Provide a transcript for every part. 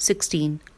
16।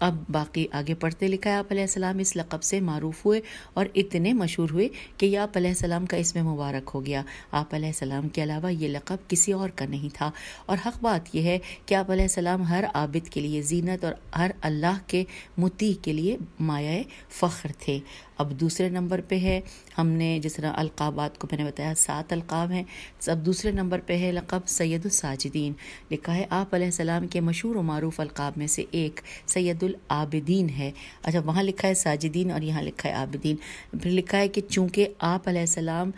اب باقی آگے پڑھتے لکھا ہے آپ علیہ السلام اس لقب سے معروف ہوئے اور اتنے مشہور ہوئے کہ یہ آپ علیہ السلام کا اسم مبارک ہو گیا. آپ علیہ السلام کے علاوہ یہ لقب کسی اور کا نہیں تھا. اور حق بات یہ ہے کہ آپ علیہ السلام ہر عابد کے لیے زینت اور ہر اللہ کے مطیع کے لیے مایہ فخر تھے. اب دوسرے نمبر پہ ہے، ہم نے جس طرح القابات کو میں نے بتایا 7 القاب ہیں، اب دوسرے نمبر پہ ہے لقب سید الساجدین. لکھا ہے آپ علیہ السلام کے مشہور و معروف القاب میں سے ایک سید العابدین ہے. اچھا، وہاں لکھا ہے ساجدین اور یہاں لکھا ہے عابدین. پھر لکھا ہے کہ چونکہ آپ علیہ السلام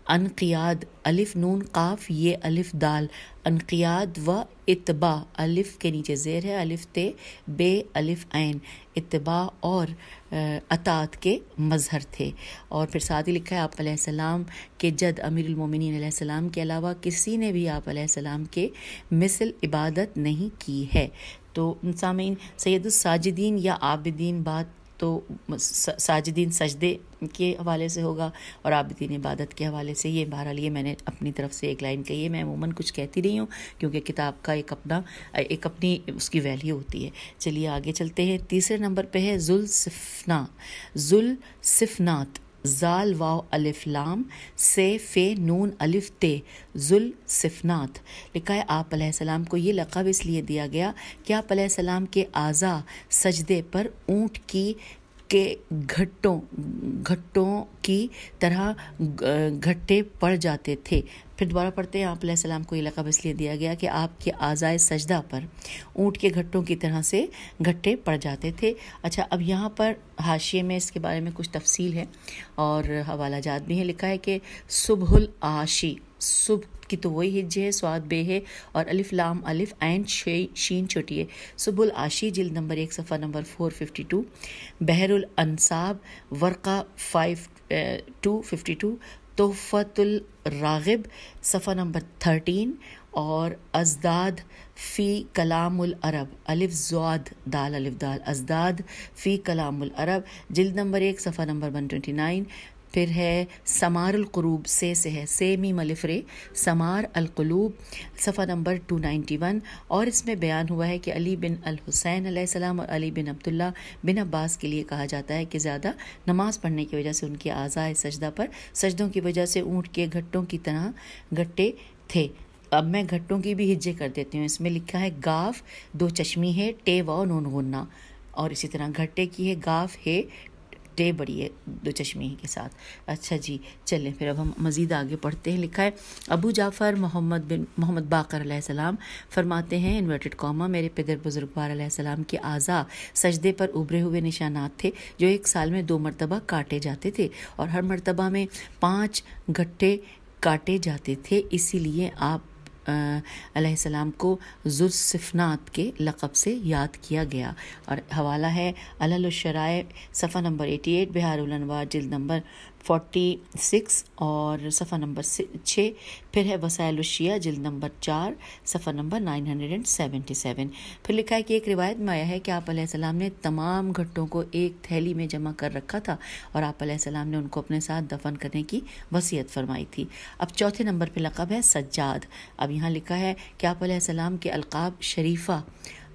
انقیاد الف نون قاف یہ الف دال انقیاد و اتباع الف کے نیچے زیر ہے الف تے بے الف عین اتباع اور اطاعت کے مظہر تھے. اور پھر ساتھ ہی لکھا ہے آپ علیہ السلام کے جد امیر المومنین علیہ السلام کے علاوہ کسی نے بھی آپ علیہ السلام کے مثل عبادت نہیں کی ہے. تو سامعین، سید الساجدین یا عابدین بات تو ساجدین سجدے کے حوالے سے ہوگا اور عابدین عبادت کے حوالے سے. یہ بہرحال یہ میں نے اپنی طرف سے ایک لائن کہی ہے، میں عموماً کچھ کہتی رہی ہوں کیونکہ کتاب کا ایک اپنی اس کی ویلیو ہوتی ہے. چلیے آگے چلتے ہیں. تیسرے نمبر پہ ہے ذوالصفنات زال واو الف لام سے فے نون الف تے ذوالصفنات. لکھا ہے آپ علیہ السلام کو یہ لقب اس لیے دیا گیا کہ آپ علیہ السلام کے اعضاء سجدے پر اونٹ کے گھٹوں کی طرح گھٹے پڑ جاتے تھے. پھر دوبارہ پڑھتے ہیں. آپ علیہ السلام کو یہ لقب اس لیے دیا گیا کہ آپ کے اعضائے سجدہ پر اونٹ کے گھٹوں کی طرح سے گھٹے پڑ جاتے تھے. اچھا، اب یہاں پر حاشیے میں اس کے بارے میں کچھ تفصیل ہے اور حوالہ جات بھی ہیں. لکھا ہے کہ صبح العاشی، صبح کی تو وہی ہجے ہے، سواد بے ہے اور الف لام الف عین شین چھوٹی ہے. صبح العاشی جلد نمبر 1 صفحہ نمبر 452. بحر الانصاب ورقہ 252. تحفۃ الراغب صفحہ نمبر 13 اور ازداد فی کلام العرب الف زواد دال الف دال ازداد فی کلام العرب جلد نمبر 1 صفحہ نمبر 129. پھر ہے سمار القلوب سے ہے میم الف رے سمار القلوب صفحہ نمبر 291. اور اس میں بیان ہوا ہے کہ علی بن الحسین علیہ السلام اور علی بن عبداللہ بن عباس کے لیے کہا جاتا ہے کہ زیادہ نماز پڑھنے کی وجہ سے ان کے اعضاء سجدہ پر سجدوں کی وجہ سے اونٹ کے گھٹوں کی طرح گھٹے تھے. اب میں گھٹوں کی بھی ہجے کر دیتی ہوں. اس میں لکھا ہے گاف 2 چشمی ہے ٹے و نون غنہ، اور اسی طرح گھٹے کی ہے گاف ہے ٹے بڑی ہے 2 چشمی کے ساتھ. اچھا جی، چلیں پھر اب ہم مزید آگے پڑھتے ہیں. لکھا ہے ابو جعفر محمد باقر علیہ السلام فرماتے ہیں انورٹڈ کاما میرے پدر بزرگوار علیہ السلام کے اعضاء سجدے پر ابھرے ہوئے نشانات تھے جو ایک سال میں 2 مرتبہ کاٹے جاتے تھے اور ہر مرتبہ میں 5 گھٹے کاٹے جاتے تھے. اسی لیے آپ علیہ السلام کو ذوالصفنات کے لقب سے یاد کیا گیا. اور حوالہ ہے علل الشرائع صفحہ نمبر 88 بہار الانوار جلد نمبر 46 اور صفحہ نمبر 6. پھر ہے وسائل الشیعہ جلد نمبر 4 صفحہ نمبر 977. پھر لکھا ہے کہ ایک روایت میں آیا ہے کہ آپ علیہ السلام نے تمام گھٹوں کو ایک تھیلی میں جمع کر رکھا تھا اور آپ علیہ السلام نے ان کو اپنے ساتھ دفن کرنے کی وصیت فرمائی تھی. اب چوتھے نمبر پہ لقب ہے سجاد. اب یہاں لکھا ہے کہ آپ علیہ السلام کے القاب شریفہ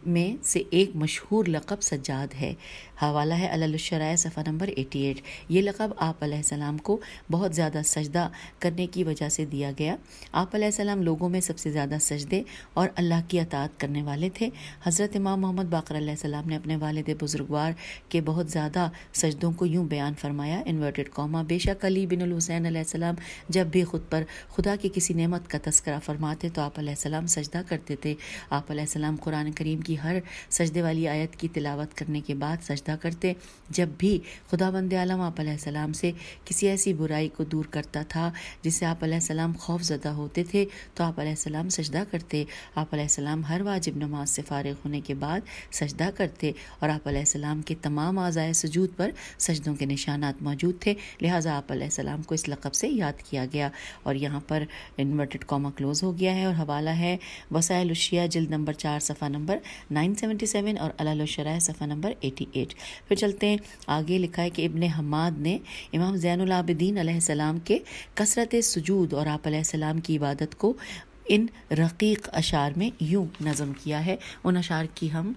میں سے ایک مشہور لقب سجاد ہے. حوالہ ہے علل الشرائع صفحہ نمبر 88. یہ لقب آپ علیہ السلام کو بہت زیادہ سجدہ کرنے کی وجہ سے دیا گیا. آپ علیہ السلام لوگوں میں سب سے زیادہ سجدے اور اللہ کی اطاعت کرنے والے تھے. حضرت امام محمد باقر علیہ السلام نے اپنے والد بزرگوار کے بہت زیادہ سجدوں کو یوں بیان فرمایا انورٹڈ کاما بے شک علی بن الحسین علیہ السلام جب بھی خود پر خدا کی کسی نعمت کا تذکرہ فرماتے تو آپ علیہ السلام سجدہ کرتے تھے. آپ علیہ السلام قرآن کریم کی ہر سجدے والی آیت کی تلاوت کرنے کے بعد سجدہ کرتے. جب بھی خدا بند عالم آپ علیہ السلام سے کسی ایسی برائی کو دور کرتا تھا جس سے آپ علیہ السلام خوف زدہ ہوتے تھے تو آپ علیہ السلام سجدہ کرتے. آپ علیہ السلام ہر واجب نماز سے فارغ ہونے کے بعد سجدہ کرتے اور آپ علیہ السلام کے تمام اعضائے سجود پر سجدوں کے نشانات موجود تھے. لہٰذا آپ علیہ السلام کو اس لقب سے یاد کیا گیا. اور یہاں پر انورٹڈ کاما کلوز ہو گیا ہے اور حوالہ ہے وسائل الشیعہ جلد نمبر 4 صفحہ نمبر 977 اور علل الشرائع صفحہ نمبر 88. پھر چلتے ہیں آگے. لکھا ہے کہ ابن حماد نے امام زین العابدین علیہ السلام کے کثرت سجود اور آپ علیہ السلام کی عبادت کو ان رقیق اشعار میں یوں نظم کیا ہے. ان اشعار کی ہم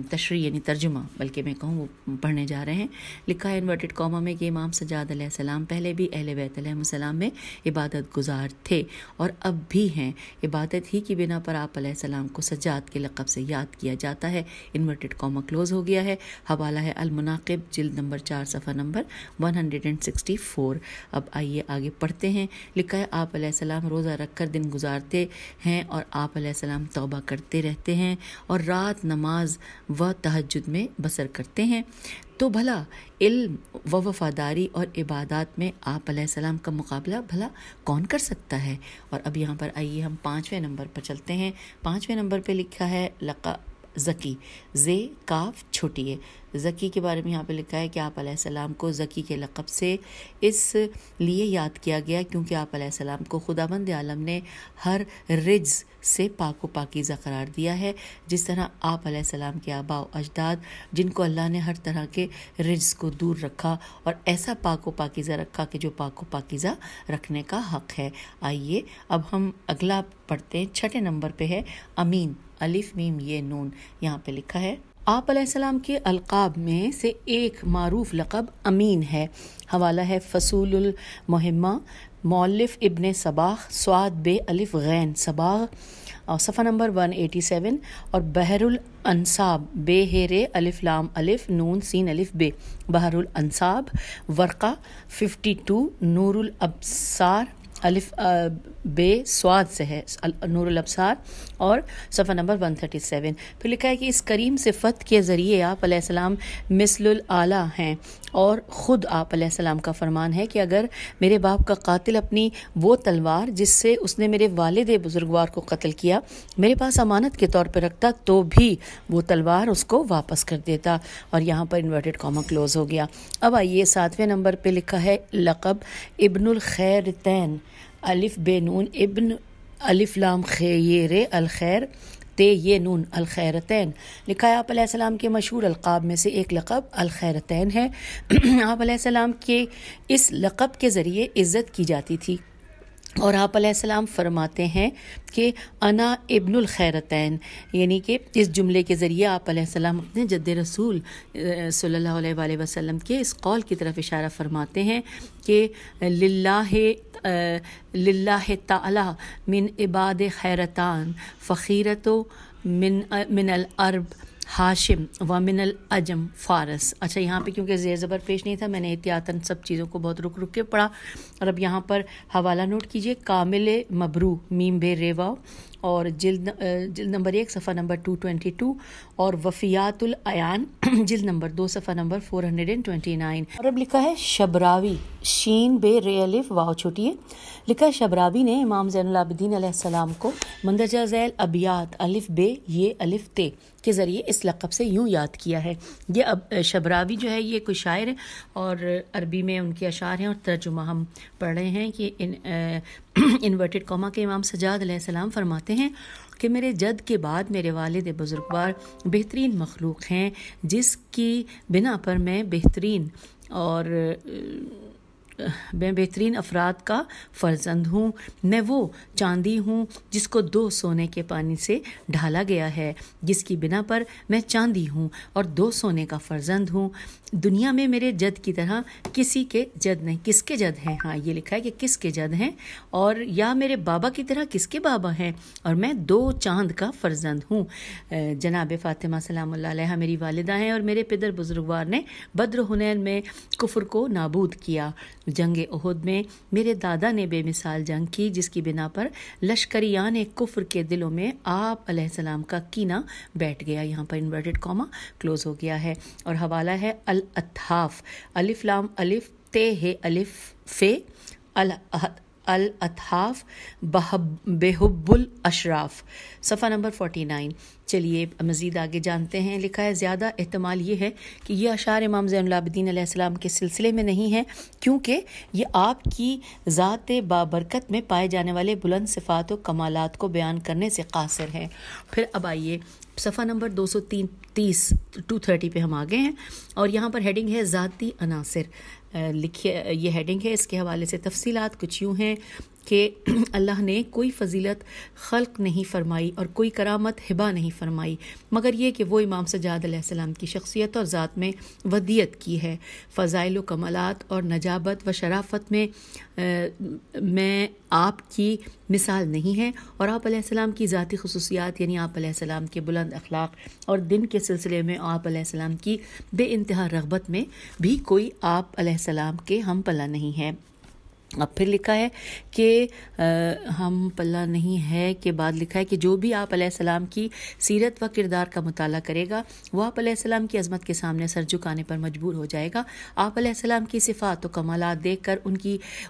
تشریح یعنی ترجمہ بلکہ میں کہوں وہ پڑھنے جا رہے ہیں. لکھا ہے انورٹڈ کاما میں کہ امام سجاد علیہ السلام پہلے بھی اہل بیت علیہ السلام میں عبادت گزار تھے اور اب بھی ہیں. عبادت ہی کی بنا پر آپ علیہ السلام کو سجاد کے لقب سے یاد کیا جاتا ہے. انورٹڈ کاما کلوز ہو گیا ہے. حوالہ ہے المناقب جلد نمبر 4 صفحہ نمبر 164. اب آئیے آگے پڑھتے ہیں. لکھا ہے آپ علیہ السلام روزہ رکھ کر دن گزارتے ہیں اور آپ علیہ السلام توبہ کرتے رہتے ہیں اور رات نماز و تہجد میں بسر کرتے ہیں. تو بھلا علم و وفاداری اور عبادات میں آپ علیہ السلام کا مقابلہ بھلا کون کر سکتا ہے. اور اب یہاں پر آئیے ہم 5ویں نمبر پر چلتے ہیں. 5ویں نمبر پہ لکھا ہے ذکی، زے کاف چھوٹی ہے. ذکی کے بارے میں یہاں پہ لکھا ہے کہ آپ علیہ السلام کو ذکی کے لقب سے اس لیے یاد کیا گیا کیونکہ آپ علیہ السلام کو خداوند عالم نے ہر رجز سے پاک و پاکیزہ قرار دیا ہے، جس طرح آپ علیہ السلام کے آباء و اجداد جن کو اللہ نے ہر طرح کے رجز کو دور رکھا اور ایسا پاک و پاکیزہ رکھا کہ جو پاک و پاکیزہ رکھنے کا حق ہے. آئیے اب ہم اگلا پڑھتے ہیں. 6 نمبر پہ ہے امین، الف میم یہ نون. یہاں پہ لکھا ہے آپ علیہ السلام کے القاب میں سے ایک معروف لقب امین ہے. حوالہ ہے فصول المہمہ، مؤلف ابن صباغ، سواد بے الف غین صباغ، اور صفحہ نمبر 187. اور بحر الانصاب بے ہیرے الف لام الف نون سین الف بے، بحر الانصاب. ورقہ 52، نور الابصار الف بے سواد سے ہے نور الابصار، اور صفحہ نمبر 137. پھر لکھا ہے کہ اس کریم صفت کے ذریعے آپ علیہ السلام مثل الاعلیٰ ہیں اور خود آپ علیہ السلام کا فرمان ہے کہ اگر میرے باپ کا قاتل اپنی وہ تلوار جس سے اس نے میرے والد بزرگوار کو قتل کیا میرے پاس امانت کے طور پہ رکھتا تو بھی وہ تلوار اس کو واپس کر دیتا. اور یہاں پر انورٹڈ کاما کلوز ہو گیا. اب آئیے 7ویں نمبر پہ لکھا ہے لقب ابن الخیرتین، الف بے نون ابن الف لام خیر الخیر تے یہ نون الخیرتین. لکھا ہے آپ علیہ السلام کے مشہور القاب میں سے ایک لقب الخیرتین ہے. آپ علیہ السلام کے اس لقب کے ذریعے عزت کی جاتی تھی اور آپ علیہ السلام فرماتے ہیں کہ انا ابن الخیرتین، یعنی کہ اس جملے کے ذریعے آپ علیہ السلام اپنے جد رسول صلی اللہ علیہ وآلہ وسلم کے اس قول کی طرف اشارہ فرماتے ہیں کہ للہ تعالی من عباد خیرتان فخیرت من العرب ہاشم و من العجم فارس. اچھا یہاں پہ کیونکہ زیر زبر پیش نہیں تھا میں نے احتیاطاً سب چیزوں کو بہت رک کے پڑھا. اور اب یہاں پر حوالہ نوٹ کیجئے کامل مبرو میم بے ریوا اور جلد نمبر 1 صفحہ نمبر 222 اور وفیات العیان جلد نمبر 2 صفحہ نمبر 429. اور اب لکھا ہے شبراوی، شین بے رے الف واو چھوٹی ہے. لکھا ہے شبراوی نے امام زین العابدین علیہ السلام کو مندرجہ ذیل ابیات الف بے یہ الف تے کے ذریعے اس لقب سے یوں یاد کیا ہے. یہ اب شبراوی جو ہے یہ کوئی شاعر ہے اور عربی میں ان کے اشعار ہیں اور ترجمہ ہم پڑھ رہے ہیں کہ انورٹڈ کاما کے امام سجاد علیہ السلام فرماتے ہیں کہ میرے جد کے بعد میرے والد بزرگوار بہترین مخلوق ہیں جس کی بنا پر میں بہترین افراد کا فرزند ہوں. میں وہ چاندی ہوں جس کو 2 سونے کے پانی سے ڈھالا گیا ہے، جس کی بنا پر میں چاندی ہوں اور 2 سونے کا فرزند ہوں. دنیا میں میرے جد کی طرح کسی کے جد نہیں. کس کے جد ہیں؟ ہاں یہ لکھا ہے کہ کس کے جد ہیں. اور یا میرے بابا کی طرح کس کے بابا ہیں، اور میں 2 چاند کا فرزند ہوں. جناب فاطمہ سلام اللہ علیہ میری والدہ ہیں اور میرے پدر بزرگوار نے بدر حنین میں کفر کو نابود کیا. جنگ احد میں میرے دادا نے بے مثال جنگ کی جس کی بنا پر لشکریان کفر کے دلوں میں آپ علیہ السلام کا کینہ بیٹھ گیا. یہاں پر انورٹڈ کاما کلوز ہو گیا ہے. اور حوالہ ہے الاطحاف، الف لام الف تے ہے الف فے الاطحاف بحب الاشراف، صفحہ نمبر 49. چلیے مزید آگے جانتے ہیں. لکھا ہے زیادہ احتمال یہ ہے کہ یہ اشعار امام زین العابدین علیہ السلام کے سلسلے میں نہیں ہیں کیونکہ یہ آپ کی ذات بابرکت میں پائے جانے والے بلند صفات و کمالات کو بیان کرنے سے قاصر ہیں. پھر اب آئیے صفحہ نمبر 230 پہ ہم آگے ہیں اور یہاں پر ہیڈنگ ہے ذاتی عناصر. لکھیے یہ ہیڈنگ ہے. اس کے حوالے سے تفصیلات کچھ یوں ہیں کہ اللہ نے کوئی فضیلت خلق نہیں فرمائی اور کوئی کرامت ہبہ نہیں فرمائی مگر یہ کہ وہ امام سجاد علیہ السلام کی شخصیت اور ذات میں ودیت کی ہے. فضائل و کمالات اور نجابت و شرافت میں آپ کی مثال نہیں ہے، اور آپ علیہ السلام کی ذاتی خصوصیات یعنی آپ علیہ السلام کے بلند اخلاق اور دن کے سلسلے میں آپ علیہ السلام کی بے انتہا رغبت میں بھی کوئی آپ علیہ السلام کے ہم پلہ نہیں ہے. اب پھر لکھا ہے کہ ہم پلہ نہیں ہے کے بعد لکھا ہے کہ جو بھی آپ علیہ السلام کی سیرت و کردار کا مطالعہ کرے گا وہ آپ علیہ السلام کی عظمت کے سامنے سر جھکانے پر مجبور ہو جائے گا. آپ علیہ السلام کی صفات و کمالات دیکھ کر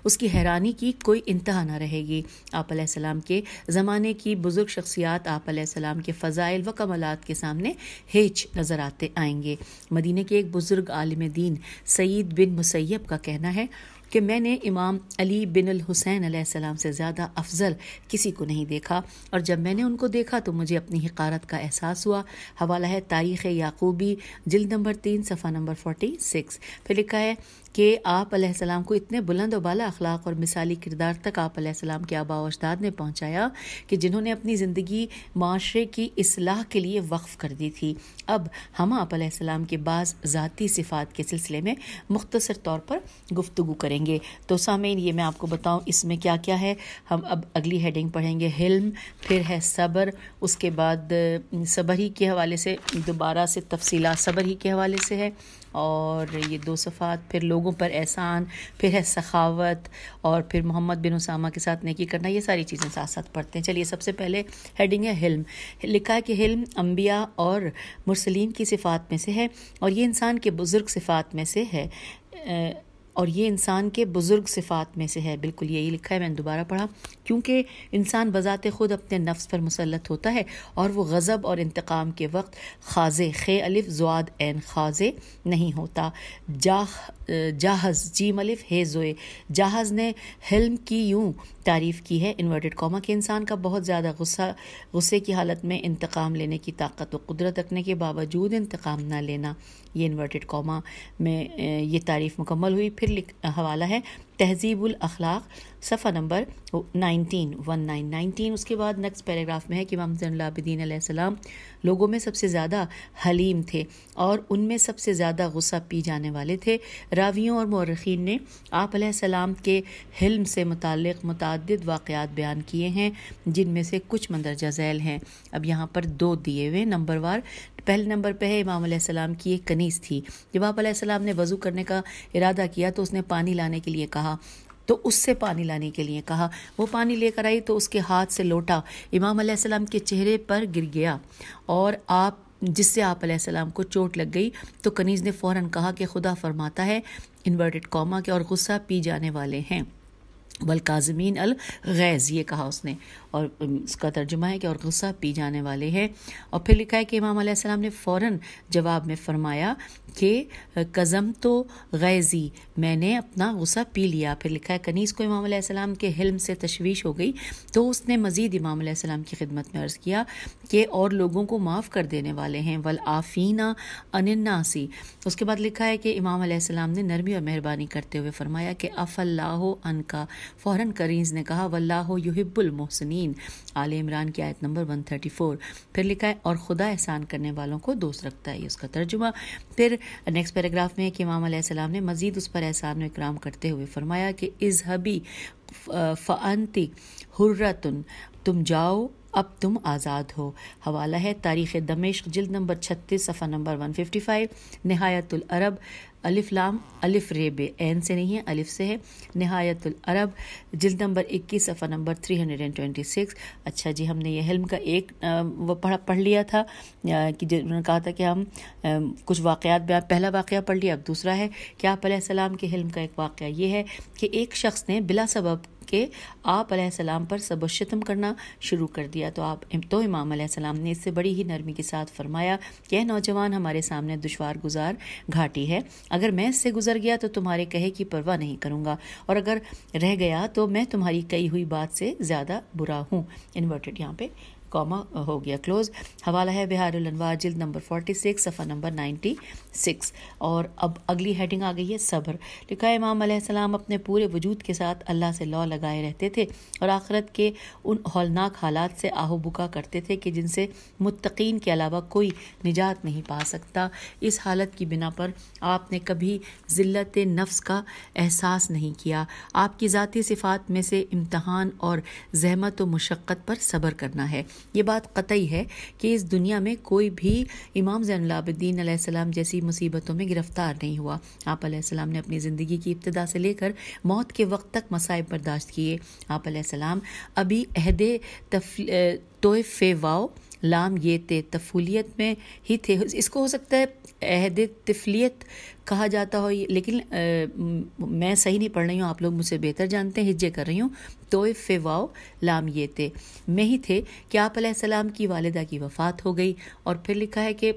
اس کی حیرانی کی کوئی انتہا نہ رہے گی. آپ علیہ السلام کے زمانے کی بزرگ شخصیات آپ علیہ السلام کے فضائل و کمالات کے سامنے ہیچ نظر آئیں گے. مدینہ کے ایک بزرگ عالم دین سعید بن مسیب کا کہنا ہے کہ میں نے امام علی بن الحسین علیہ السلام سے زیادہ افضل کسی کو نہیں دیکھا، اور جب میں نے ان کو دیکھا تو مجھے اپنی حقارت کا احساس ہوا. حوالہ ہے تاریخ یعقوبی جلد نمبر 3 صفحہ نمبر 46. پھر لکھا ہے کہ آپ علیہ السلام کو اتنے بلند و بالا اخلاق اور مثالی کردار تک آپ علیہ السلام کے آباء و اجداد نے پہنچایا کہ جنہوں نے اپنی زندگی معاشرے کی اصلاح کے لیے وقف کر دی تھی. اب ہم آپ علیہ السلام کے بعض ذاتی صفات کے سلسلے میں مختصر طور پر گفتگو کریں گے. تو سامعین یہ میں آپ کو بتاؤں اس میں کیا کیا ہے. ہم اب اگلی ہیڈنگ پڑھیں گے حلم، پھر ہے صبر، اس کے بعد صبر ہی کے حوالے سے دوبارہ سے تفصیلات صبر ہی کے حوالے سے ہے، اور یہ 2 صفحات، پھر لوگوں پر احسان، پھر ہے سخاوت، اور پھر محمد بن اسامہ کے ساتھ نیکی کرنا. یہ ساری چیزیں ساتھ ساتھ پڑھتے ہیں. چلیے سب سے پہلے ہیڈنگ ہے حلم. لکھا ہے کہ حلم انبیاء اور مرسلین کی صفات میں سے ہے، اور یہ انسان کے بزرگ صفات میں سے ہے، بالکل یہی لکھا ہے، میں نے دوبارہ پڑھا. کیونکہ انسان بذات خود اپنے نفس پر مسلط ہوتا ہے اور وہ غضب اور انتقام کے وقت خازے خے الف زواد عین خازے نہیں ہوتا. جاہز جیم الف ہے زوئے. جاہز نے حلم کی یوں تعریف کی ہے انورٹڈ کاما کہ انسان کا بہت زیادہ غصے کی حالت میں انتقام لینے کی طاقت و قدرت رکھنے کے باوجود انتقام نہ لینا. یہ انورٹڈ کاما میں یہ تعریف مکمل ہوئی. پھر حوالہ ہے تہذیب الاخلاق صفحہ نمبر 19. اس کے بعد نیکسٹ پیراگراف میں ہے کہ امام زین العابدین علیہ السلام لوگوں میں سب سے زیادہ حلیم تھے اور ان میں سب سے زیادہ غصہ پی جانے والے تھے. راویوں اور مورخین نے آپ علیہ السلام کے حلم سے متعلق متعدد واقعات بیان کیے ہیں جن میں سے کچھ مندرجہ ذیل ہیں. اب یہاں پر 2 دیے ہوئے نمبر وار. پہلے نمبر پہ ہے امام علیہ السلام کی ایک کنیز تھی. جب آپ علیہ السلام نے وضو کرنے کا ارادہ کیا تو اس نے پانی لانے کے لیے کہا، تو اس سے پانی لانے کے لیے کہا. وہ پانی لے کر آئی تو اس کے ہاتھ سے لوٹا امام علیہ السلام کے چہرے پر گر گیا، اور جس سے آپ علیہ السلام کو چوٹ لگ گئی. تو کنیز نے فوراً کہا کہ خدا فرماتا ہے انورٹڈ کاما کے اور غصہ پی جانے والے ہیں، والکاظمین الغیظ، یہ کہا اس نے، اور اس کا ترجمہ ہے کہ اور غصہ پی جانے والے ہیں. اور پھر لکھا ہے کہ امام علیہ السلام نے فوراً جواب میں فرمایا کہ قزم تو غیظی، میں نے اپنا غصہ پی لیا. پھر لکھا ہے کنیز کو امام علیہ السلام کے حلم سے تشویش ہو گئی تو اس نے مزید امام علیہ السلام کی خدمت میں عرض کیا کہ اور لوگوں کو معاف کر دینے والے ہیں، والعافین عن الناس. اس کے بعد لکھا ہے کہ امام علیہ السلام نے نرمی اور مہربانی کرتے ہوئے فرمایا کہ عفا اللہ عنکا. فوراً کنیز نے کہا واللہ یحب المحسنین، آل عمران کی آیت نمبر 134. پھر لکھا ہے اور خدا احسان کرنے والوں کو دوست رکھتا ہے، یہ اس کا ترجمہ. پھر نیکسٹ پیراگراف میں ہے کہ امام علیہ السلام نے مزید اس پر احسان و اکرام کرتے ہوئے فرمایا کہ اذهبی فانتی حرۃ، تم جاؤ اب تم آزاد ہو. حوالہ ہے تاریخ دمشق جلد نمبر 36 صفحہ نمبر 155. نہایت العرب الف لام الف ریب عین سے نہیں ہے، الف سے ہے. نہایت العرب جلد نمبر 21 صفحہ نمبر 326. اچھا جی، ہم نے یہ حلم کا ایک وہ پڑھ لیا تھا کہ انہوں نے کہا تھا کہ ہم کچھ واقعات پہلا واقعہ پڑھ لیا. اب دوسرا ہے کہ آپ علیہ السلام کے حلم کا ایک واقعہ یہ ہے کہ ایک شخص نے بلا سبب کہ آپ علیہ السلام پر سب و شتم کرنا شروع کر دیا. تو امام علیہ السلام نے اس سے بڑی ہی نرمی کے ساتھ فرمایا کہ اے نوجوان، ہمارے سامنے دشوار گزار گھاٹی ہے، اگر میں اس سے گزر گیا تو تمہارے کہے کی پرواہ نہیں کروں گا، اور اگر رہ گیا تو میں تمہاری کہی ہوئی بات سے زیادہ برا ہوں. انورٹڈ یہاں پہ کاما ہو گیا کلوز۔ حوالہ ہے بہار الانوار جلد نمبر 46 صفحہ نمبر 96۔ اور اب اگلی ہیڈنگ آ گئی ہے صبر۔ لکھا ہے امام علیہ السلام اپنے پورے وجود کے ساتھ اللہ سے لو لگائے رہتے تھے اور آخرت کے ان ہولناک حالات سے آہو بکا کرتے تھے کہ جن سے متقین کے علاوہ کوئی نجات نہیں پا سکتا۔ اس حالت کی بنا پر آپ نے کبھی ذلت نفس کا احساس نہیں کیا۔ آپ کی ذاتی صفات میں سے امتحان اور زحمت و مشقت پر صبر کرنا ہے۔ یہ بات قطعی ہے کہ اس دنیا میں کوئی بھی امام زین العابدین علیہ السلام جیسی مصیبتوں میں گرفتار نہیں ہوا۔ آپ علیہ السلام نے اپنی زندگی کی ابتدا سے لے کر موت کے وقت تک مصائب برداشت کیے۔ آپ علیہ السلام ابھی عہد توف واو لام یہ تے تفولیت میں ہی تھے۔ اس کو ہو سکتا ہے عہد طفلیت کہا جاتا ہو، لیکن میں صحیح نہیں پڑھ رہی ہوں، آپ لوگ مجھ سے بہتر جانتے ہیں، ہجے کر رہی ہوں۔ توف واو لام یہ تے میں ہی تھے کہ آپ علیہ السلام کی والدہ کی وفات ہو گئی۔ اور پھر لکھا ہے کہ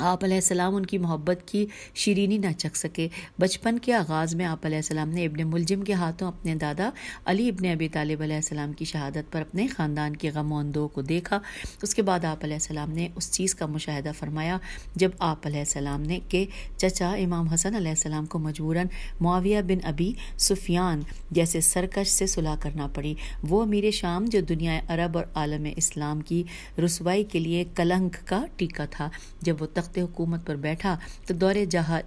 آپ علیہ السلام ان کی محبت کی شیرینی نہ چکھ سکے۔ بچپن کے آغاز میں آپ علیہ السلام نے ابن ملجم کے ہاتھوں اپنے دادا علی ابن ابی طالب علیہ السلام کی شہادت پر اپنے خاندان کے غم و اندوہ کو دیکھا۔ اس کے بعد آپ علیہ السلام نے اس چیز کا مشاہدہ فرمایا جب آپ علیہ السلام نے کہ چچا امام حسن علیہ السلام کو مجبوراً معاویہ بن ابی سفیان جیسے سرکش سے صلح کرنا پڑی۔ وہ امیر شام جو دنیا عرب اور عالم اسلام کی رسوائی کے لیے کلنک کا ٹیکا تھا، جب وہ تخت حکومت پر بیٹھا تو دور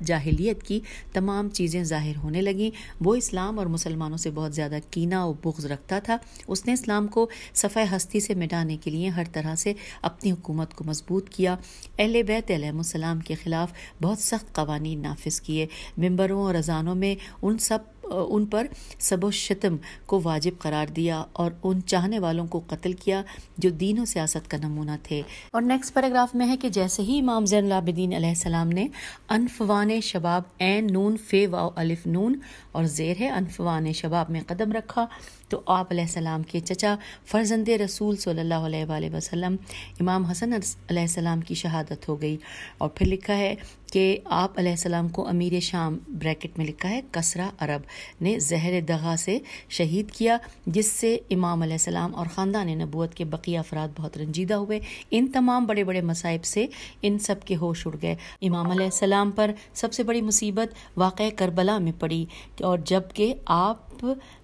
جاہلیت کی تمام چیزیں ظاہر ہونے لگیں۔ وہ اسلام اور مسلمانوں سے بہت زیادہ کینہ و بغض رکھتا تھا۔ اس نے اسلام کو صفحہ ہستی سے مٹانے کے لیے ہر طرح سے اپنی حکومت کو مضبوط کیا۔ اہل بیت علیہم السلام کے خلاف بہت سخت قوانین نافذ کیے۔ ممبروں اور اذانوں میں ان پر سب و شتم کو واجب قرار دیا اور ان چاہنے والوں کو قتل کیا جو دین و سیاست کا نمونہ تھے۔ اور نیکسٹ پیراگراف میں ہے کہ جیسے ہی امام زین العابدین علیہ السلام نے انفوان شباب عین نون فے واو الف نون اور زیر ہے انفوان شباب میں قدم رکھا تو آپ علیہ السلام کے چچا فرزند رسول صلی اللہ علیہ وآلہ وسلم امام حسن علیہ السلام کی شہادت ہو گئی۔ اور پھر لکھا ہے کہ آپ علیہ السلام کو امیر شام بریکٹ میں لکھا ہے کسرا عرب نے زہر دغا سے شہید کیا، جس سے امام علیہ السلام اور خاندان نبوت کے بقیہ افراد بہت رنجیدہ ہوئے۔ ان تمام بڑے بڑے مصائب سے ان سب کے ہوش اڑ گئے۔ امام علیہ السلام پر سب سے بڑی مصیبت واقع کربلا میں پڑی، اور جب کہ آپ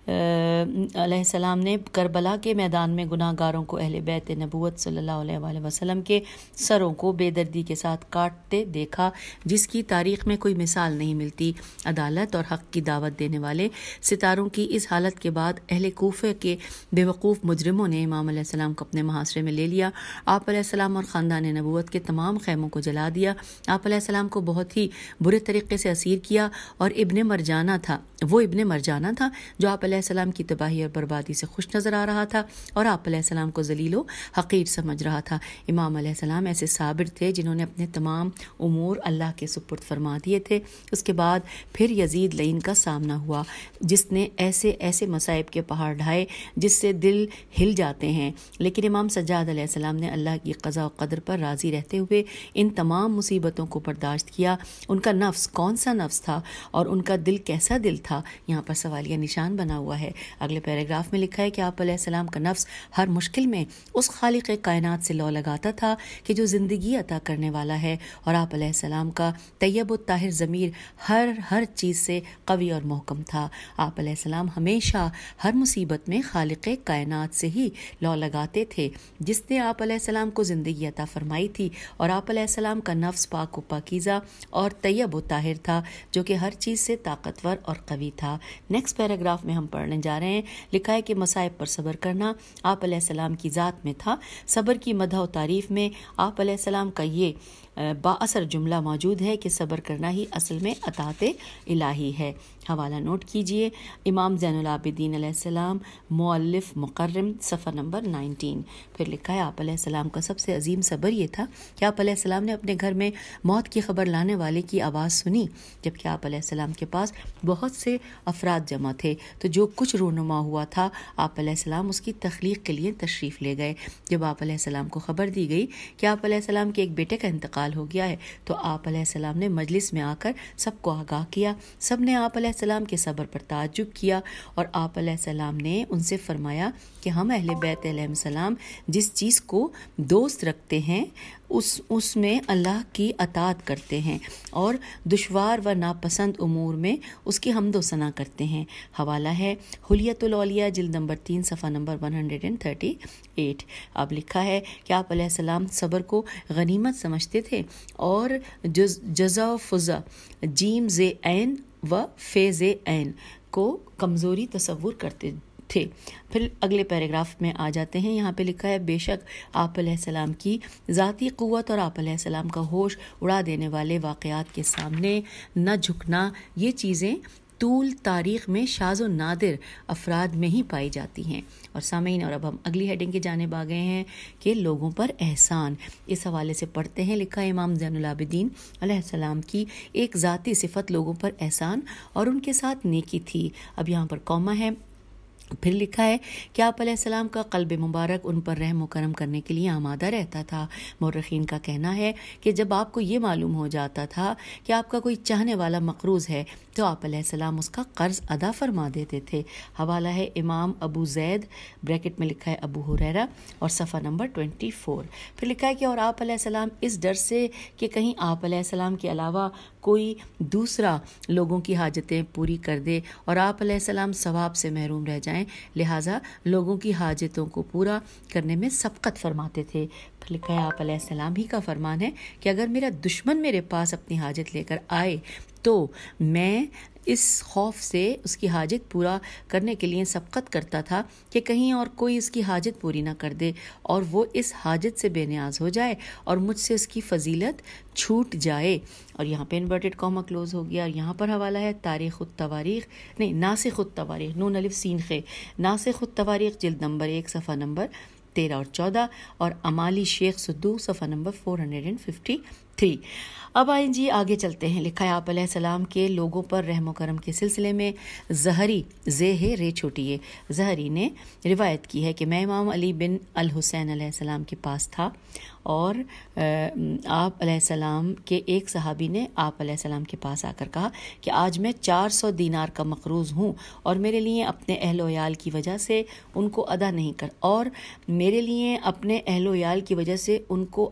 علیہ السلام نے کربلا کے میدان میں گناہ گاروں کو اہل بیت نبوت صلی اللہ علیہ وآلہ وسلم کے سروں کو بے دردی کے ساتھ کاٹتے دیکھا، جس کی تاریخ میں کوئی مثال نہیں ملتی۔ عدالت اور حق کی دعوت دینے والے ستاروں کی اس حالت کے بعد اہل کوفہ کے بے وقوف مجرموں نے امام علیہ السلام کو اپنے محاصرے میں لے لیا۔ آپ علیہ السلام اور خاندان نبوت کے تمام خیموں کو جلا دیا۔ آپ علیہ السلام کو بہت ہی برے طریقے سے اسیر کیا، اور ابن مرجانہ تھا جو آپ علیہ السلام کی تباہی اور بربادی سے خوش نظر آ رہا تھا اور آپ علیہ السلام کو ذلیل و حقیر سمجھ رہا تھا۔ امام علیہ السلام ایسے صابر تھے جنہوں نے اپنے تمام امور اللہ کے سپرد فرما دیے تھے۔ اس کے بعد پھر یزید لعین کا سامنا ہوا، جس نے ایسے مصائب کے پہاڑ ڈھائے جس سے دل ہل جاتے ہیں، لیکن امام سجاد علیہ السلام نے اللہ کی قضاء و قدر پر راضی رہتے ہوئے ان تمام مصیبتوں کو برداشت کیا۔ ان کا نفس کون سا نفس تھا اور ان کا دل کیسا دل تھا، یہاں پر سوالیہ نشان بنا ہوا ہے۔ اگلے پیراگراف میں لکھا ہے کہ آپ علیہ السلام کا نفس ہر مشکل میں اس خالق کائنات سے لو لگاتا تھا کہ جو زندگی عطا کرنے والا ہے، اور آپ علیہ السلام کا طیب و طاہر ضمیر ہر چیز سے قوی اور محکم تھا۔ آپ علیہ السلام ہمیشہ ہر مصیبت میں خالق کائنات سے ہی لو لگاتے تھے جس نے آپ علیہ السلام کو زندگی عطا فرمائی تھی، اور آپ علیہ السلام کا نفس پاک و پاکیزہ اور طیب و طاہر تھا جو کہ ہر چیز سے طاقتور اور قوی تھا۔ نیکسٹ پیراگراف میں ہم پڑھنے جا رہے ہیں۔ لکھا ہے کہ مصائب پر صبر کرنا آپ علیہ السلام کی ذات میں تھا۔ صبر کی مدح و تعریف میں آپ علیہ السلام کا یہ با اثر جملہ موجود ہے کہ صبر کرنا ہی اصل میں اطاعت الہی ہے۔ حوالہ نوٹ کیجئے، امام زین العابدین علیہ السلام مؤلف مقرم صفحہ نمبر 19۔ پھر لکھا ہے آپ علیہ السلام کا سب سے عظیم صبر یہ تھا کہ آپ علیہ السلام نے اپنے گھر میں موت کی خبر لانے والے کی آواز سنی، جبکہ آپ علیہ السلام کے پاس بہت سے افراد جمع تھے، تو جو کچھ رونما ہوا تھا آپ علیہ السلام اس کی تخلیق کے لیے تشریف لے گئے۔ جب آپ علیہ السلام کو خبر دی گئی کہ آپ علیہ السلام کے ایک بیٹے کا انتقال ہو گیا ہے تو آپ علیہ السلام نے مجلس میں آ کر سب کو آگاہ کیا۔ سب نے آپ علیہ السلام کے صبر پر تعجب کیا اور آپ علیہ السلام نے ان سے فرمایا کہ ہم اہل بیت علیہ السلام جس چیز کو دوست رکھتے ہیں اس میں اللہ کی اطاعت کرتے ہیں اور دشوار و ناپسند امور میں اس کی حمد و ثنا کرتے ہیں۔ حوالہ ہے حلیت الاولیاء جلد نمبر 3 صفحہ نمبر 138۔ اب لکھا ہے کہ آپ علیہ السلام صبر کو غنیمت سمجھتے تھے اور جزا و فضا جیم ز عین و فیض عین کو کمزوری تصور کرتے تھے۔ پھر اگلے پیراگراف میں آ جاتے ہیں، یہاں پہ لکھا ہے بے شک آپ علیہ السلام کی ذاتی قوت اور آپ علیہ السلام کا ہوش اڑا دینے والے واقعات کے سامنے نہ جھکنا، یہ چیزیں طول تاریخ میں شاذ و نادر افراد میں ہی پائی جاتی ہیں۔ اور سامعین، اور اب ہم اگلی ہیڈنگ کی جانب آ گئے ہیں کہ لوگوں پر احسان، اس حوالے سے پڑھتے ہیں۔ لکھا ہے امام زین العابدین علیہ السلام کی ایک ذاتی صفت لوگوں پر احسان اور ان کے ساتھ نیکی تھی۔ اب یہاں پر کوما ہے۔ پھر لکھا ہے کہ آپ علیہ السلام کا قلب مبارک ان پر رحم و کرم کرنے کے لیے آمادہ رہتا تھا۔ مورخین کا کہنا ہے کہ جب آپ کو یہ معلوم ہو جاتا تھا کہ آپ کا کوئی چاہنے والا مقروض ہے تو آپ علیہ السلام اس کا قرض ادا فرما دیتے تھے۔ حوالہ ہے امام ابو زید بریکٹ میں لکھا ہے ابو ہریرہ اور صفحہ نمبر 24۔ پھر لکھا ہے کہ اور آپ علیہ السلام اس ڈر سے کہ کہیں آپ علیہ السلام کے علاوہ کوئی دوسرا لوگوں کی حاجتیں پوری کر دے اور آپ علیہ السلام ثواب سے محروم رہ جائیں، لہٰذا لوگوں کی حاجتوں کو پورا کرنے میں سبقت فرماتے تھے۔ پھر لکھا ہے آپ علیہ السلام ہی کا فرمان ہے کہ اگر میرا دشمن میرے پاس اپنی حاجت لے کر آئے تو میں اس خوف سے اس کی حاجت پورا کرنے کے لیے سبقت کرتا تھا کہ کہیں اور کوئی اس کی حاجت پوری نہ کر دے اور وہ اس حاجت سے بے نیاز ہو جائے اور مجھ سے اس کی فضیلت چھوٹ جائے۔ اور یہاں پہ انورٹڈ کاما کلوز ہو گیا۔ اور یہاں پر حوالہ ہے تاریخ التواریخ ناسخ التواریخ نون الف سین خ ناسخ التواریخ جلد نمبر 1 صفحہ نمبر 13 اور 14 اور امالی شیخ صدوق صفحہ نمبر 453۔ اب آئیں جی آگے چلتے ہیں۔ لکھا ہے آپ علیہ السلام کے لوگوں پر رحم و کرم کے سلسلے میں زہری زہری نے روایت کی ہے کہ میں امام علی بن الحسین علیہ السلام کے پاس تھا اور آپ علیہ السلام کے ایک صحابی نے آپ علیہ السلام کے پاس آ کر کہا کہ آج میں 400 دینار کا مقروض ہوں اور میرے لیے اپنے اہل و عیال کی وجہ سے ان کو ادا نہیں کر اور میرے لیے اپنے اہل و عیال کی وجہ سے ان کو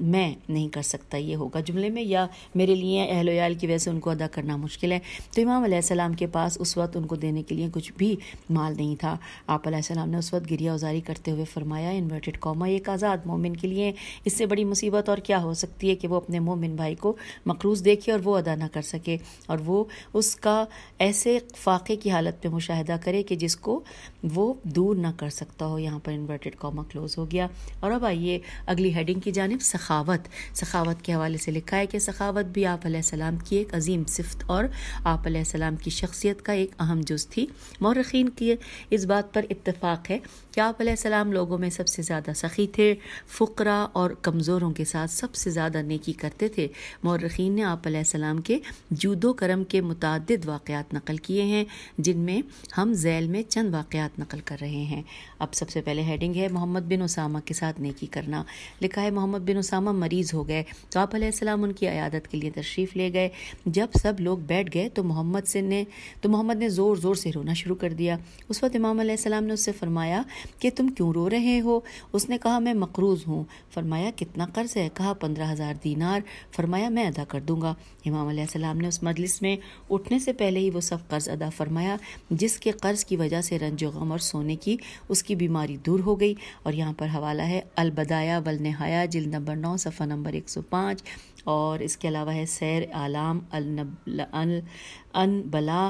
میں نہیں کر سکتا، یہ ہوگا جملے میں، یا میرے لیے اہل و عیال کی وجہ سے ان کو ادا کرنا مشکل ہے۔ تو امام علیہ السلام کے پاس اس وقت ان کو دینے کے لیے کچھ بھی مال نہیں تھا۔ آپ علیہ السلام نے اس وقت گریہ ازاری کرتے ہوئے فرمایا انورٹڈ کاما ایک آزاد مومن کے لیے اس سے بڑی مصیبت اور کیا ہو سکتی ہے کہ وہ اپنے مومن بھائی کو مقروض دیکھے اور وہ ادا نہ کر سکے اور وہ اس کا ایسے فاقے کی حالت میں مشاہدہ کرے کہ جس کو وہ دور نہ کر سکتا ہو۔ یہاں پر انورٹڈ کاما کلوز ہو گیا۔ اور اب آئیے اگلی ہیڈنگ کی جانب، سخاوت کے حوالے سے لکھا ہے کہ سخاوت بھی آپ علیہ السلام کی ایک عظیم صفت اور آپ علیہ السلام کی شخصیت کا ایک اہم جز تھی۔ مورخین کی اس بات پر اتفاق ہے کہ آپ علیہ السلام لوگوں میں سب سے زیادہ سخی تھے، فقراء اور کمزوروں کے ساتھ سب سے زیادہ نیکی کرتے تھے۔ مورخین نے آپ علیہ السلام کے جود و کرم کے متعدد واقعات نقل کیے ہیں جن میں ہم ذیل میں چند واقعات نقل کر رہے ہیں۔ اب سب سے پہلے ہیڈنگ ہے محمد بن اسامہ کے ساتھ نیکی کرنا۔ لکھا ہے محمد بن اسامہ مریض ہو گئے تو آپ علیہ السلام ان کی عیادت کے لیے تشریف لے گئے۔ جب سب لوگ بیٹھ گئے تو محمد نے زور زور سے رونا شروع کر دیا۔ اس وقت امام علیہ السلام نے اس سے فرمایا کہ تم کیوں رو رہے ہو؟ اس نے کہا میں مقروض ہوں۔ فرمایا کتنا قرض ہے؟ کہا 15,000 دینار۔ فرمایا میں ادا کر دوں گا۔ امام علیہ السلام نے اس مجلس میں اٹھنے سے پہلے ہی وہ سب قرض ادا فرمایا جس کے قرض کی وجہ سے رنج و غم اور سونے کی اس کی بیماری دور ہو گئی۔ اور یہاں پر حوالہ ہے البدایہ والنہایہ جلد نمبر 9 صفحہ نمبر 105 اور اس کے علاوہ ہے سیر اعلام انبلا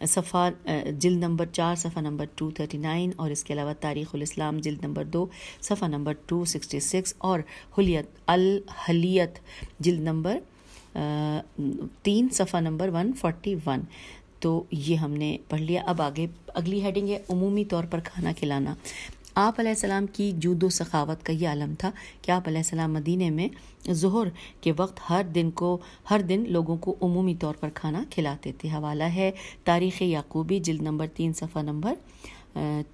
صفحہ جلد نمبر 4 صفحہ نمبر 239 اور اس کے علاوہ تاریخ الاسلام جلد نمبر 2 صفحہ نمبر 266 اور الحلیت جلد نمبر 3 صفحہ نمبر 141۔ تو یہ ہم نے پڑھ لیا۔ اب آگے اگلی ہیڈنگ ہے عمومی طور پر کھانا کھلانا۔ آپ علیہ السلام کی جود و سخاوت کا یہ عالم تھا کہ آپ علیہ السلام مدینے میں ظہر کے وقت ہر دن لوگوں کو عمومی طور پر کھانا کھلاتے تھے۔ حوالہ ہے تاریخ یعقوبی جلد نمبر 3 صفحہ نمبر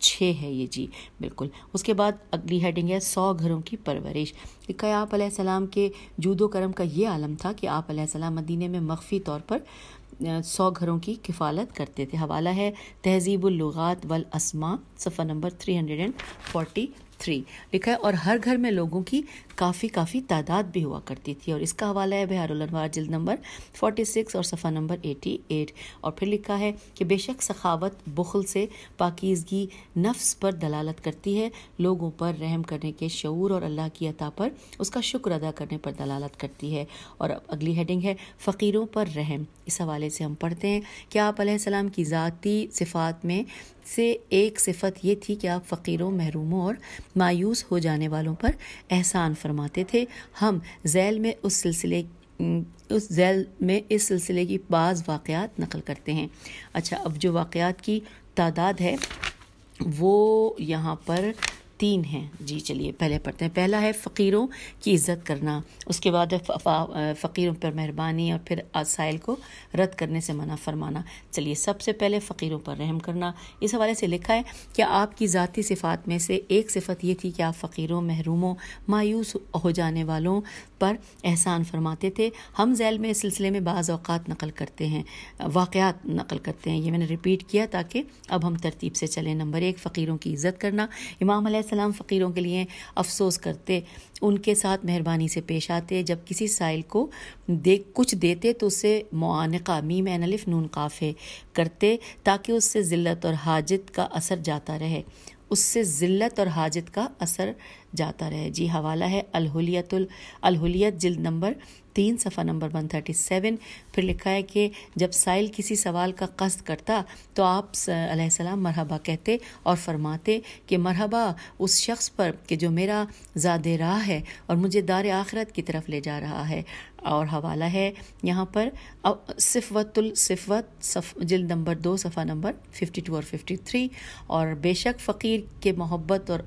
6 ہے یہ جی بالکل۔ اس کے بعد اگلی ہیڈنگ ہے 100 گھروں کی پرورش۔ لکھا ہے آپ علیہ السلام کے جود و کرم کا یہ عالم تھا کہ آپ علیہ السلام مدینے میں مخفی طور پر 100 گھروں کی کفالت کرتے تھے۔ حوالہ ہے تہذیب اللغات والاسماء، صفحہ نمبر 343، لکھا ہے اور ہر گھر میں لوگوں کی کافی تعداد بھی ہوا کرتی تھی۔ اور اس کا حوالہ ہے بحار الانوار جلد نمبر 46 اور صفحہ نمبر 88۔ اور پھر لکھا ہے کہ بے شک سخاوت بخل سے پاکیزگی نفس پر دلالت کرتی ہے، لوگوں پر رحم کرنے کے شعور اور اللہ کی عطا پر اس کا شکر ادا کرنے پر دلالت کرتی ہے۔ اور اب اگلی ہیڈنگ ہے فقیروں پر رحم۔ اس حوالے سے ہم پڑھتے ہیں کہ آپ علیہ السلام کی ذاتی صفات میں سے ایک صفت یہ تھی کہ آپ فقیروں، محروموں اور مایوس ہو جانے والوں پر احسان فرماتے تھے۔ ہم ذیل میں اس سلسلے کی بعض واقعات نقل کرتے ہیں۔ اچھا، اب جو واقعات کی تعداد ہے وہ یہاں پر 3 ہیں۔ جی چلیے پہلے پڑھتے ہیں۔ پہلا ہے فقیروں کی عزت کرنا، اس کے بعد ہے فقیروں پر مہربانی، اور پھر سائل کو رد کرنے سے منع فرمانا۔ چلیے سب سے پہلے فقیروں پر رحم کرنا۔ اس حوالے سے لکھا ہے کہ آپ کی ذاتی صفات میں سے ایک صفت یہ تھی کہ آپ فقیروں، محروموں، مایوس ہو جانے والوں پر احسان فرماتے تھے۔ ہم ذیل میں اس سلسلے میں بعض واقعات نقل کرتے ہیں۔ یہ میں نے ریپیٹ کیا تاکہ اب ہم ترتیب سے چلیں۔ نمبر 1، فقیروں کی عزت کرنا۔ امام علیہ السلام فقیروں کے لیے افسوس کرتے، ان کے ساتھ مہربانی سے پیش آتے، جب کسی سائل کو کچھ دیتے تو اسے معانقہ میم عین الف نون قاف ہے کرتے تاکہ اس سے ذلت اور حاجت کا اثر جاتا رہے۔ جی حوالہ ہے الحلیت جلد نمبر 3 صفحہ نمبر 137۔ پھر لکھا ہے کہ جب سائل کسی سوال کا قصد کرتا تو آپ علیہ السلام مرحبا کہتے اور فرماتے کہ مرحبا اس شخص پر کہ جو میرا زاد راہ ہے اور مجھے دار آخرت کی طرف لے جا رہا ہے۔ اور حوالہ ہے یہاں پر صفوت جلد نمبر 2 صفحہ نمبر 52 اور 53۔ اور بے شک فقیر کے محبت اور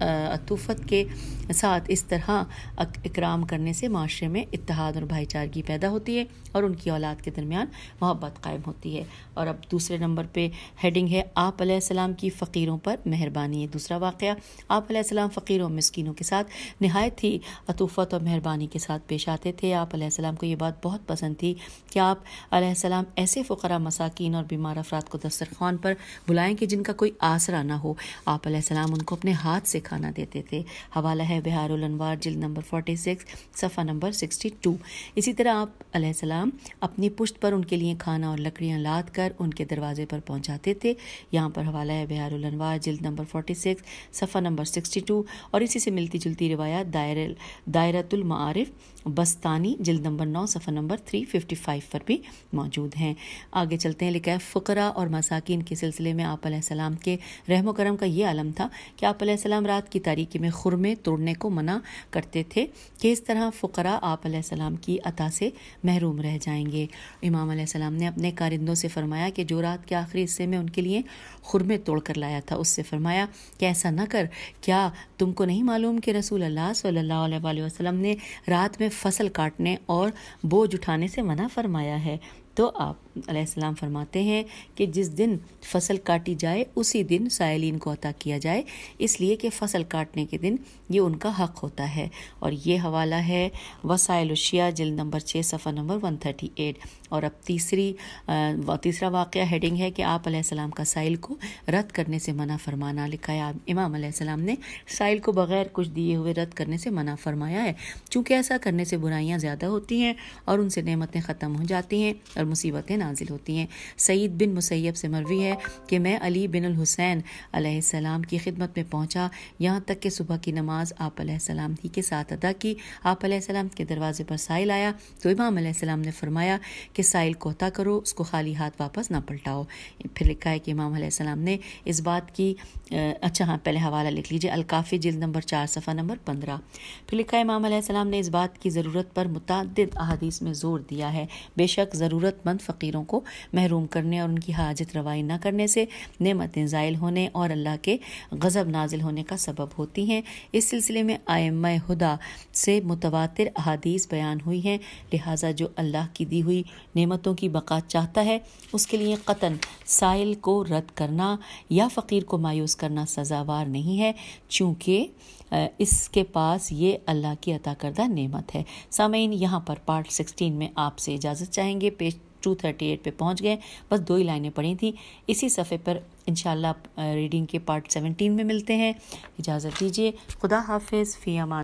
عطوفت کے ساتھ اس طرح اکرام کرنے سے معاشرے میں اتحاد اور بھائی چارگی پیدا ہوتی ہے اور ان کی اولاد کے درمیان محبت قائم ہوتی ہے۔ اور اب دوسرے نمبر پہ ہیڈنگ ہے آپ علیہ السلام کی فقیروں پر مہربانی ہے۔ دوسرا واقعہ، آپ علیہ السلام فقیروں مسکینوں کے ساتھ نہایت ہی عطوفت اور مہربانی کے ساتھ پیش آتے تھے۔ آپ علیہ السلام کو یہ بات بہت پسند تھی کہ آپ علیہ السلام ایسے فقراء، مساکین اور بیمار افراد کو دسترخوان پر بلائیں کہ جن کا کوئی آسرا نہ ہو۔ آپ علیہ السلام ان کو اپنے ہاتھ سے کھانا دیتے تھے۔ حوالہ ہے بحار الانوار جلد نمبر 46 صفحہ نمبر 62۔ اسی طرح آپ علیہ السلام اپنی پشت پر ان کے لیے کھانا اور لکڑیاں لاد کر ان کے دروازے پر پہنچاتے تھے۔ یہاں پر حوالہ ہے بحار الانوار جلد نمبر 46 صفحہ نمبر 62۔ اور اسی سے ملتی جلتی روایات دائرۃ المعارف بستانی جلد نمبر 9 صفحہ نمبر 355 پر بھی موجود ہیں۔ آگے چلتے ہیں۔ لکھا ہے فقراء اور مساکین کے سلسلے میں آپ علیہ السلام کے رحم و کرم کا یہ علم تھا کہ آپ علیہ السلام رات کی تاریکی میں خرمے توڑنے کو منع کرتے تھے کہ اس طرح فقراء آپ علیہ السلام کی عطا سے محروم رہ جائیں گے۔ امام علیہ السلام نے اپنے کارندوں سے فرمایا کہ جو رات کے آخری حصے میں ان کے لیے خرمے توڑ کر لایا تھا اس سے فرمایا کہ ایسا نہ کر، کیا تم کو نہیں معلوم کہ رسول اللہ صلی اللہ علیہ وآلہ وسلم نے رات میں فصل کاٹنے اور بوجھ اٹھانے سے منع فرمایا ہے؟ تو آپ علیہ السلام فرماتے ہیں کہ جس دن فصل کاٹی جائے اسی دن سائلین کو عطا کیا جائے، اس لیے کہ فصل کاٹنے کے دن یہ ان کا حق ہوتا ہے۔ اور یہ حوالہ ہے وسائل الشیعہ جلد نمبر 6 صفحہ نمبر 138۔ اور اب تیسرا واقعہ ہیڈنگ ہے کہ آپ علیہ السلام کا سائل کو رد کرنے سے منع فرمانا۔ لکھا ہے امام علیہ السلام نے سائل کو بغیر کچھ دیے ہوئے رد کرنے سے منع فرمایا ہے، چونکہ ایسا کرنے سے برائیاں زیادہ ہوتی ہیں اور ان سے نعمتیں ختم ہو جاتی ہیں اور مصیبتیں نازل ہوتی ہیں۔ سعید بن مسیب سے مروی ہے کہ میں علی بن الحسین علیہ السلام کی خدمت میں پہنچا، یہاں تک کہ صبح کی نماز آپ علیہ السلام ہی کے ساتھ ادا کی۔ آپ علیہ السلام کے دروازے پر سائل آیا تو امام علیہ السلام نے فرمایا کہ سائل کو عطا کرو، اس کو خالی ہاتھ واپس نہ پلٹاؤ۔ پھر لکھا ہے کہ امام علیہ السلام نے اس بات کی پہلے حوالہ لکھ لیجئے، الکافی جلد نمبر 4 صفحہ نمبر 15۔ پھر لکھا ہے امام علیہ السلام نے اس بات کی ضرورت پر متعدد احادیث میں زور دیا ہے، بے شک ضرورت مند فقیروں کو محروم کرنے اور ان کی حاجت روائی نہ کرنے سے نعمتیں زائل ہونے اور اللہ کے غضب نازل ہونے کا سبب ہوتی ہیں۔ اس سلسلے میں ائمہ ہدی سے متواتر احادیث بیان ہوئی ہیں، لہٰذا جو اللہ کی دی ہوئی نعمتوں کی بقا چاہتا ہے اس کے لیے قطعاً سائل کو رد کرنا یا فقیر کو مایوس کرنا سزاوار نہیں ہے، چونکہ اس کے پاس یہ اللہ کی عطا کردہ نعمت ہے۔ سامعین، یہاں پر پارٹ 16 میں آپ سے اجازت چاہیں گے۔ 238 پہ پہنچ گئے، بس 2 ہی لائنیں پڑھی تھیں. اسی صفحے پر انشاءاللہ ریڈنگ کے پارٹ 17 میں ملتے ہیں. اجازت دیجیے، خدا حافظ، فی امان.